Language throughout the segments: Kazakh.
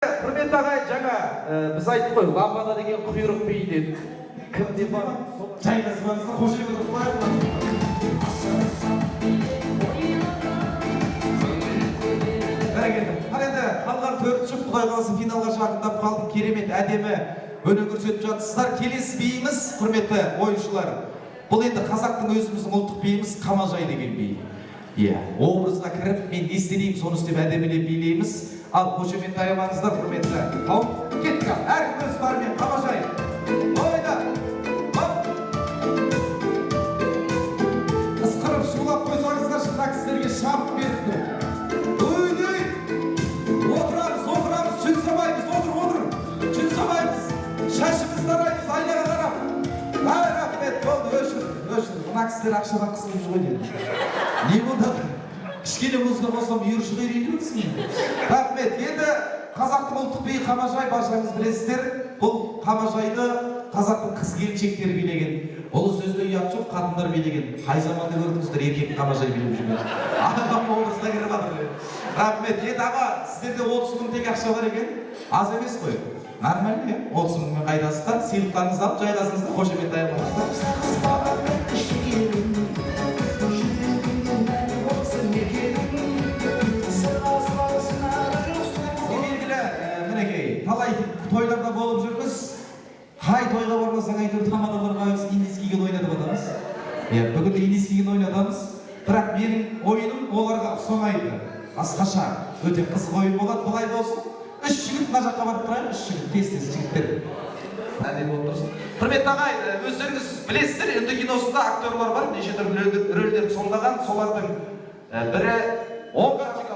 Құрметті ағай, жаңа біз айттық қой, ламбада деген құйрық би деді. Кім деп бар? Жайғасыңызға қош келдіңіз қояйық. Бәрекелді. Ал енді қалған 4 жұп Құдай қаласа финалға жақындап қалдың. Керемет, әдемі өнер көрсетіп жатсыздар. Келесі биіміз, құрметті ойыншылар. Бұл енді қазақтың өзіміздің ұлттық биіміз Қамажай деген би. Образға кіріп, мен не істеймін, соны істеп әдемілеп билейміз. Ал қошемет аямаңыздар, құрметті қауым. Кеттік, әркім өз барымен Қамажай. Ойда! Ысқырып шулап қойсаңыздар, шықта кісілерге шабып беріпті. Өй! Отырамыз, жүн самаймыз, отыр. Жүн самаймыз, шашымыз тараймыз, айнаға қарап. Рахмет, болды, өшір. Мына кісілер ақшадан қысылып жүр ғой деді. Не болды? Кішкене музыка қосам, үйірші қойрейді өтсін. Рахмет, енді қазақтың ұлттық биі Қамажай, баршаңыз білесіздер. Бұл Қамажайды қазақтың қыз келіншектері билеген. Ұлы сөзде ұят жоқ, қатындар билеген. Қай заманда көрдіңіздер, еркек Қамажай билеп жүрген. Ағам образға кіріп жатыр. Рахмет, енді аға, сіздерде 30 мың тек ақша бар екен. Аз емес қой. Нормально, 30 мыңмен қайдасыздар, сыйлықтарыңызды алып жайғасыңыздар, қошемет аямаңыздар. Талай тойларда болып жүрміз. Қай тойға бармасаң әйтеуір тамадаларға индийскийген ойнатып атамыз. Бүгін де индийскийген ойнатамыз. Бірақ менің ойыным оларға ұқсамайды. Басқаша, өте қызық ойын болады. Бұлай болсын. 3 жігіт мына жаққа барып тұрайық. 3 жігіт, тез жігіттер. Әдемі болып тұрсын. Құрметті ағай, өздеріңіз білесіздер, үнді киносында актерлар бар, неше түрлі рөлдерді сомдаған. Солардың бірі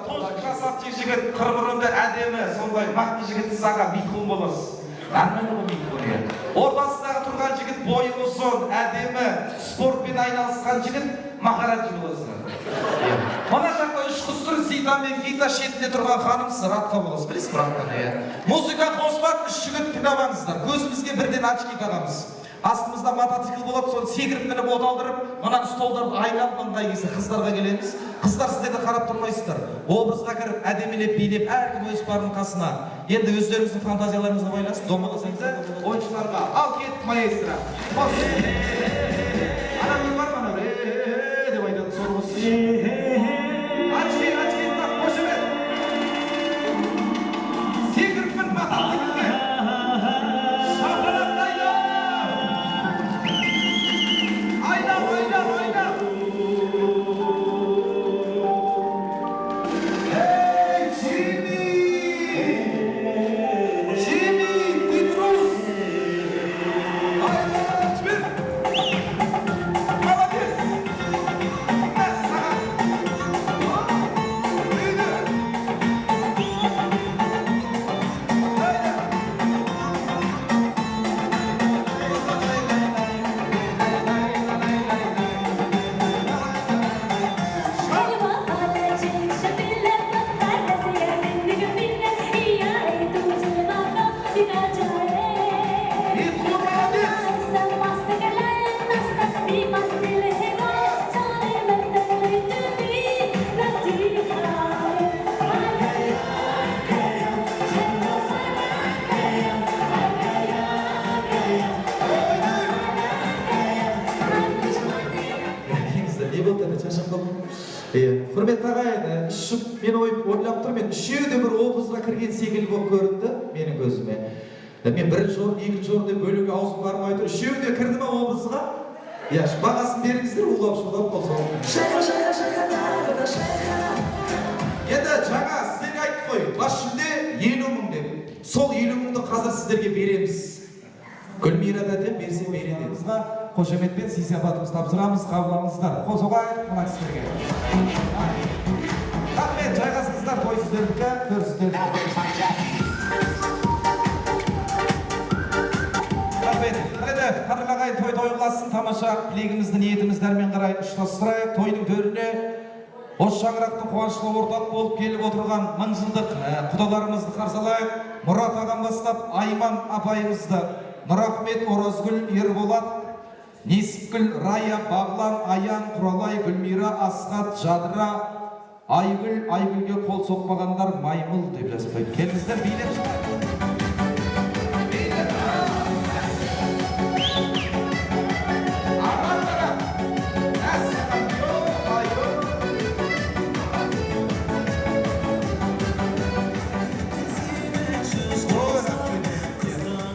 тоже красавчик жігіт, қыр-мұрынды әдемі, сондай мақты жігіт сіз аға Митхун боласыз. Нормально ғой Митхун. Ортасындағы тұрған жігіт бойы ұзын, әдемі, спортпен айналысқан жігіт Махараджи боласыз. Мына жақта 3 қыз тұр, Зита мен Вита шетінде тұрған ханымсыз, Радқа боласыз. Білесіз Радқаны? Музыка қоспақ, 3 жігіт тыңдамаңыздар. Көзімізге бірден очки тағамыз. Астымызда мотоцикл болады, соны секіріп мініп оталдырып, мынаны столдарды айналып маңдай кезде қыздарға келеміз. Қыздар сіздерді қарап тұрмайсыздар. Образға кіріп, әдемелеп, билеп, әркім өз барының қасына. Енді өздеріңіздің фантазияларыңызға байланысты, домаласаңыздар, ойыншыларға ал кеттік маэстро. Анамыз бар ма? Деп айтады, соны осы. Құрметті ағайын, мен ойлап тұрмын, үшеуі де бір образға кірген секілді болып көрінді менің көзіме. Мен бірінші орын, екінші орын деп бөлуге аузым бармай тұр. Үшеуі де кірді ме образға? Бағасын беріңіздер, улап шулап болса. Енді жаңа сіздерге айтып қой, бас жүлде 50 мың деп. Сол 50 мыңды қазір сіздерге береміз. Гүлмира да деп берсе береді. Бізға қошеметпен сый-сияпатымыз тапсырамыз, қабылдаңыздар. Қосылайық мына кісілерге. Рахмет, жайғасыңыздар, той сіздердікі, төр сіздердікі. Рахмет, қадірлі ағайын той қыласын, тамаша тілегімізді, ниетімізді әрмен қарай ұштастырайық. Тойдың төріне осы шаңырақтың қуанышлы ортақ болып келіп отырған 1000 жылдық құдаларымызды қарсы алайық. Мұрат ағам бастап Айман апайымызды, Нұрахмет, Оразгүл, Ерболат, Несіпкүл, Рая, Бағлан, Аян, Құралай, Гүлмира, Асқат, Жадыра, Айгүлге қол соқпағандар маймыл деп жазып қойды. Келіңіздер билеп шығайық.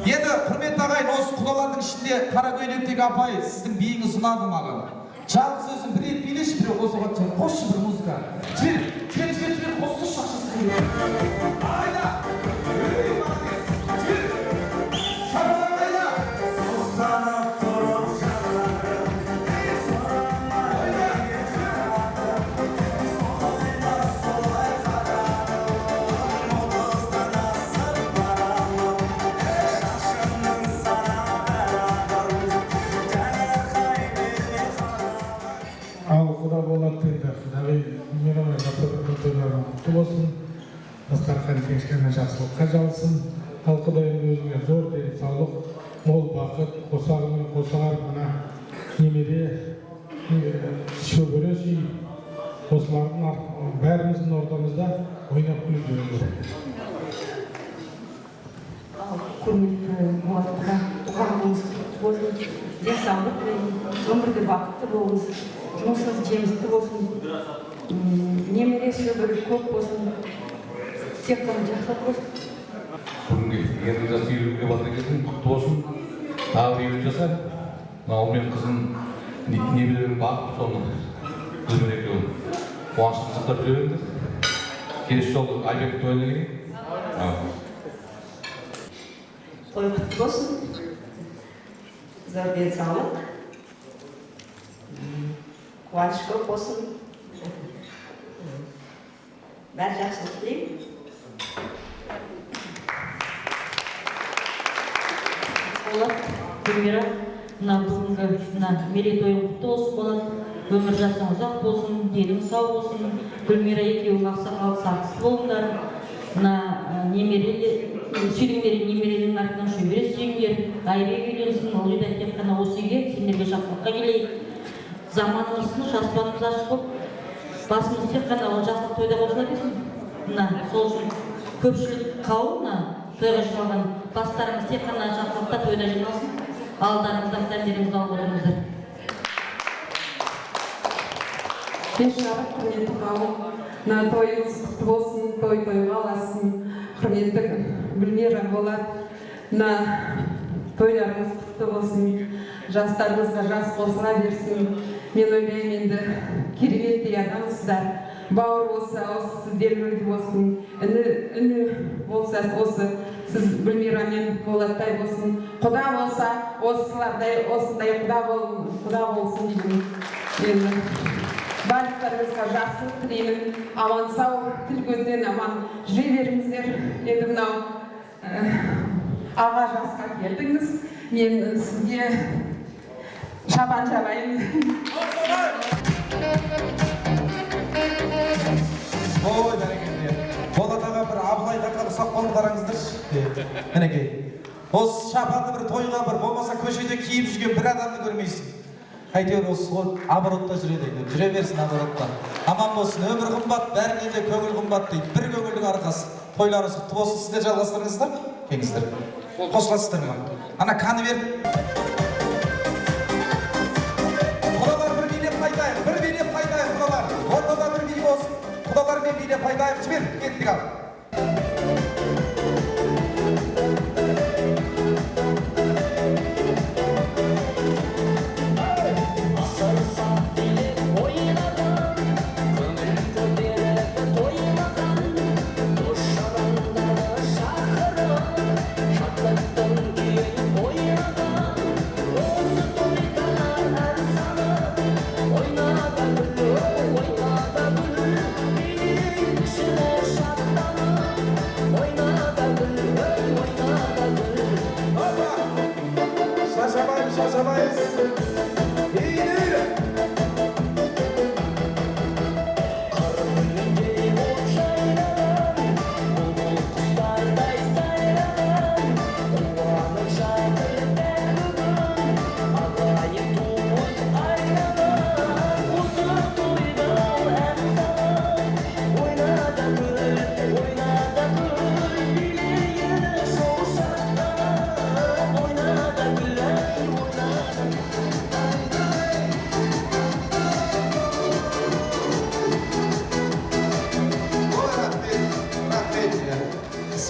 Енді құрметті ағайын, осы құдалардың ішінде қара көйлектегі апай сіздің биіңіз ұнады маған. Жалғыз өзің бір рет билеші, біреу қосуға шығар. Қосшы бір музыка. Жібер, қосшы шақшасын. Айда! Шабалар қайда! Сұстанып тұрып шабаларым, солай қарарым, мұғыздан асып барамын, шашымның сана бәрағым, тәңір қайбене қарамын. Ал құда болады енді, құдай мейрамы жасырып тойларың құтты болсын, дастархан кешкені жақсылыққа жалсын, ал құдайым өзіңе зор денсаулық, мол бақыт, қосағымен қосағар мына немере, шөбере сүй, осылардың бәріміздің ортамызда ойнап күліп жүріңдер. Құрметті Болатқа туғаныңыз құтты болсын, денсаулық пен өмірде бақытты болыңыз, жұмысыңыз жемісті болсын, немере шөбере көп болсын, тек қана жақсылық болсын. Бүгінгі енді жас үйілуге бата келдің, құтты болсын. Тағы үйіліп жасар. Мынау мен қызым немерелерің бағып соны қызым екеуін қуанышын сақтап жүре беріңдер. Келесі жолы Айбек тойына келейік. Той құтты болсын, зор денсаулық, қуаныш көп болсын, бәрі жақсылық тілеймін. Болат, Гүлмира, мына бүгінгі мерейтойың құтты болсын Болат, өмір жасың ұзақ болсын, денің сау болсын, Гүлмира екеуің ақсақал сақсыз болыңдар, мына сүйдіңдер немеренің артынан шөбере сүйіңдер, Айбек үйленсін, ол үйде тек қана осы үйге сендерге жақсылыққа келейік. Заманымыздың аспанымыз ашық болып, басымыз тек қана ол жақсылық тойда қосыла берсін. Мына сол үшін көпшілік қауым тойға жиналған бастарымыз тек қана жақсылықта тойда жиналсын, алдарыңыздан дәмдеріңізді алып отырыңыздар. Кешарық, құрметті қауым, тойыңыз құтты болсын, тойға аласын, құрметті Гүлмира, Болат, тойларыңыз құтты болсын, жастарыңызға жас қосыла берсін. Мен ойлаймын, енді кереметтей адамсыздар, бауыр болса, осы сіздердің болсын, үні болса, осы сіз Гүлмира мен Болаттай болсын, құда болса, осылардай, осындай құда болсын деймін. Барлықтарыңызға жақсылық тілеймін, аман сау, тіл көзден аман жүре беріңіздер. Енді мынау аға жасқа келдіңіз, мен сізге шабан жабайын. Ой, бәрекелді. Болат аға бір Абылай жаққа ұсақ қолын қараңыздаршы. Мінекей. Осы шапанды бір тойға бір болмаса көшеде киіп жүрген бір адамды көрмейсің. Әйтеуір осы оборотта жүреді, жүре берсін оборотта. Аман болсын, өмір қымбат, бәріне де көңіл қымбат дейді. Бір көңілдің арқасы. Тойларыңыз құтты болсын, сіздер жалғастырыңыздар ма? Келіңіздер. Қосыласыздар ма? Ана қаны беріп. Құдалар бір билеп қайтайық, құдалар. Ортада бір бей болсын. Құдалармен билеп қайтайық, жібер, кеттік ал.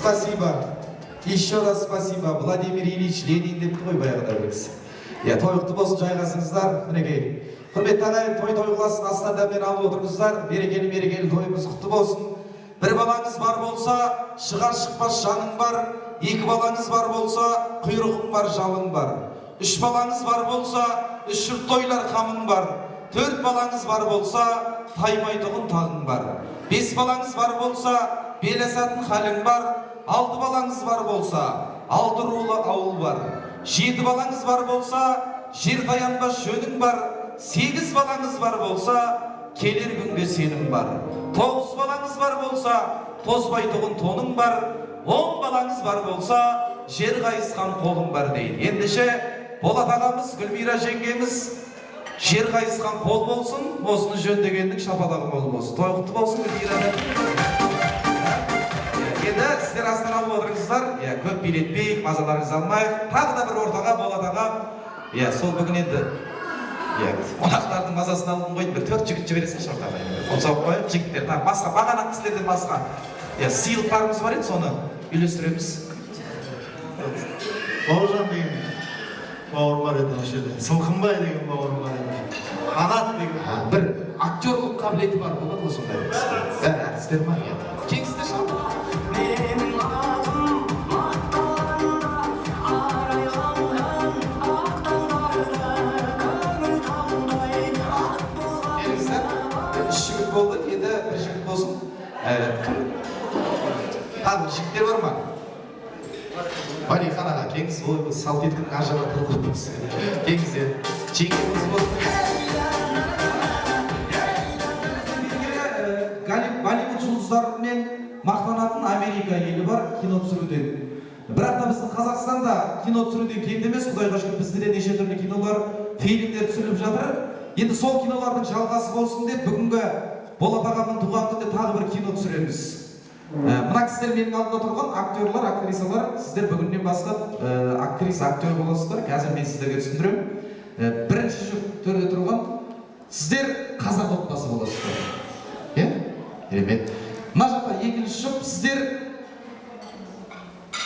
спасибо. Еще раз спасибо. Владимир Ильич Ленин депті ғой баяғыда бір кісі. Той құтты болсын, жайғасыңыздар. Мінекей. Құрметті ағайын, той қыласын астан дәмнен алып отырыңыздар. Мерекелі тойымыз құтты болсын. Бір балаңыз бар болса, шығар шықпас жаның бар. Екі балаңыз бар болса, құйрығың бар, жалың бар. Үш балаңыз бар болса, үш жұрт тойлар қамың бар. Төрт балаңыз бар болса, таймайтұғын тағың бар. Бес балаңыз бар болса, бел асатын халің бар. Алты балаңыз бар болса, алты рулы ауыл бар. Жеті балаңыз бар болса, жер таянбас жөнің бар. Сегіз балаңыз бар болса, келер күнге сенім бар. Тоғыз балаңыз бар болса, тозбайтұғын тоның бар. 10 балаңыз бар болса, жер қайысқан қолың бар дейді. Ендеше Болат ағамыз, Гүлмира жеңгеміз, жер қайысқан қол болсын, осыны жөндегендің шапалағы мол болсын. Той құтты болсын, Гүлмира. Енді сіздер астан алып отырыңыздар, көп билетпейік, мазаларыңыз алмайық. Тағы да бір ортаға Болат ағам, сол бүгін енді қонақтардың мазасын алдым қойып, бір 4 жігіт жібересің ортаға. Қонсап қойып, жігіттер, басқа бағанақ кісілерден басқа сыйлықтарымыз бар еді, соны үйлестіреміз. Бауыржан деген бауыр бар еді, осы жерде. Сылқынбай деген бауыр бар еді. Қанат деген. Бір актерлық қабілеті бар болады ғой сондай. Бәрі әртістер ма? Кеңсіздер шалды. Болды, енді бір жігіт болсын. Тағы жігіттер бар ма? Валихан аға, кеңіз ойымыз, салт еткінің ажаба тұрғырмыз. Кеңіздер, жеңгеміз болсын. Голливуд жұлдыздарымен мақтанатын Америка елі бар кино түсіруден. Бірақ та біздің Қазақстанда кино түсіруден кем емес, Құдайға шүкір бізде де неше түрлі кинолар, фильмдер түсіріліп жатыр. Енді сол кинолардың жалғасы болсын деп бүгінгі Болат ағамның туған күнінде тағы бір кино түсіреміз. Мына кісілер менің алдымда тұрған актерлар, актрисалар, сіздер бүгіннен бастап актер боласыздар. Қазір мен сіздерге түсіндірем. Бірінші төрде тұрған сіздер қазақ отбасы боласыздар. Керемет. Мына жақта екінші жұп сіздер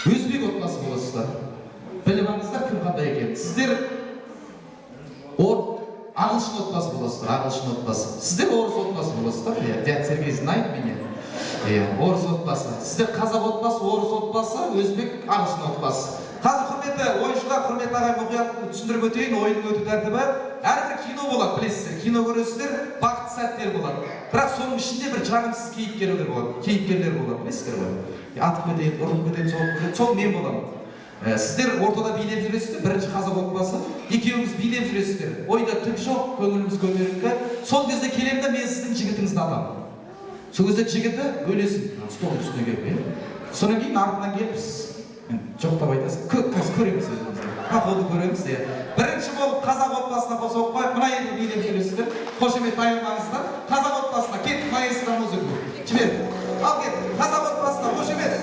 өзбек отбасы боласыздар. Біліп алыңыздар кім қандай екен. Сіздер ағылшын отбасы боласыздар, ағылшын отбасы. Сіздер орыс отбасы боласыздар, дядя Сергей знает меня. Орыс отбасы. Сіздер қазақ отбасы, орыс отбасы, өзбек, ағылшын отбасы. Қазір құрметті ойыншылар, құрметті ағайын мұқият түсіндіріп өтейін, ойынның өту тәртібі. Әрбір кино болады, білесіздер. Кино көресіздер, бақытты сәттер болады. Бірақ соның ішінде бір жағымсыз кейіпкерлер болады, білесіздер ғой. Атып кетеді, ұрып кетеді, соғып кетеді, сол мен боламын. Сіздер ортада билеп жүресіздер, бірінші қазақ отбасы, екеуіңіз билеп жүресіздер. Ойда түк жоқ, көңіліміз көтеріңкі. Сол кезде келемін де мен сіздің жігітіңізді атамын. Сол кезде жігіті өлесін, стол үстіне келіп. Содан кейін артынан келіп жоқтап айтасың, көреміз өзімізді. Қолды көреміз. Бірінші болып қазақ отбасына қол соғып қойып, мына енді билеп жүресіздер. Қошемет дайындаңыздар. Қазақ отбасына кет, маэстро музыку. Жібер. Ал кет, қазақ отбасына қошемет.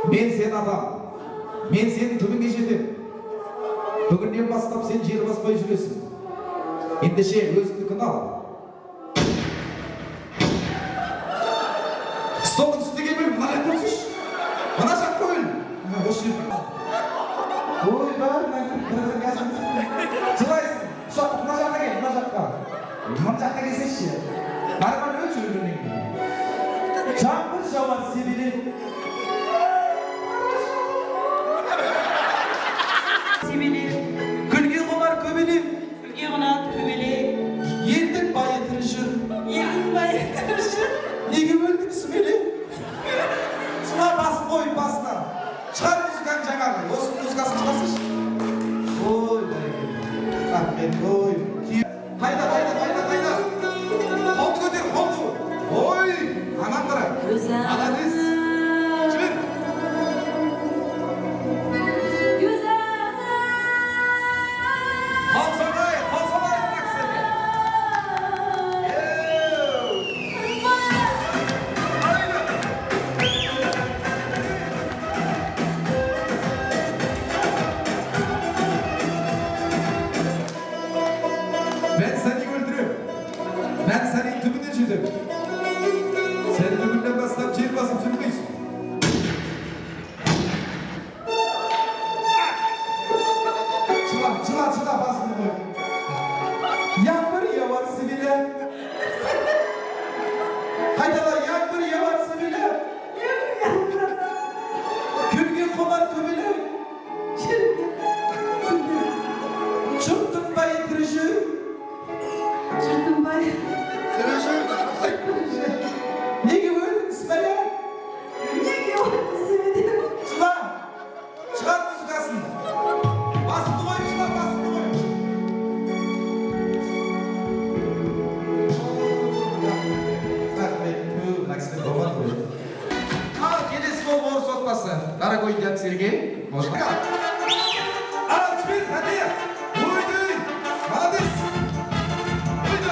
Мен сен адам, мен сенің түбіңе жетем. Бүгіннен бастап сен жер баспай жүресің. Ендеше өзіңдікін ал. Столдың үстіне келмей, мына көрсінші. Мына жақ қойын. Осы жерді. Ой, бәрін жылайсың. Шоқты мына жаққа кел, мына жаққа. Мына жаққа келсеші. Барған өт жүргеннен. Жаңбыр жауар себелеп. Гүлге қонар көбелеп, елдің байы тірі жүр. Неге өлдің сүмеле? Сұла басын қойып басынан. Шығар музыканың жаңағы, осы музыкасын шығарсыш. Ой, бәрекелді. Рахмет, ой. Қайда. Айтала яңгыр яватсы беле. Күнге қонар көбелек. Çırtınbay kırışı. Çırtınbay. Nege öldün İsmail'e? Nege öldün İsmail'e? Çıla. Çıkar muzikasını. Basıntı koy çıla basıntı koy. Rahmet. Laksini kapat koy. Al gelesi bol bol sotması. Daragoy Yak Sergey. Boşka. Al çıkır hadi. Buydu. Молодец. Buydu.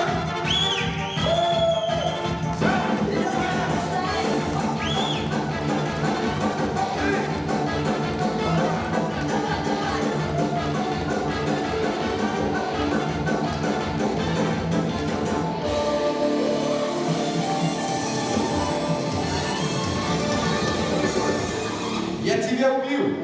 Я тебя убью.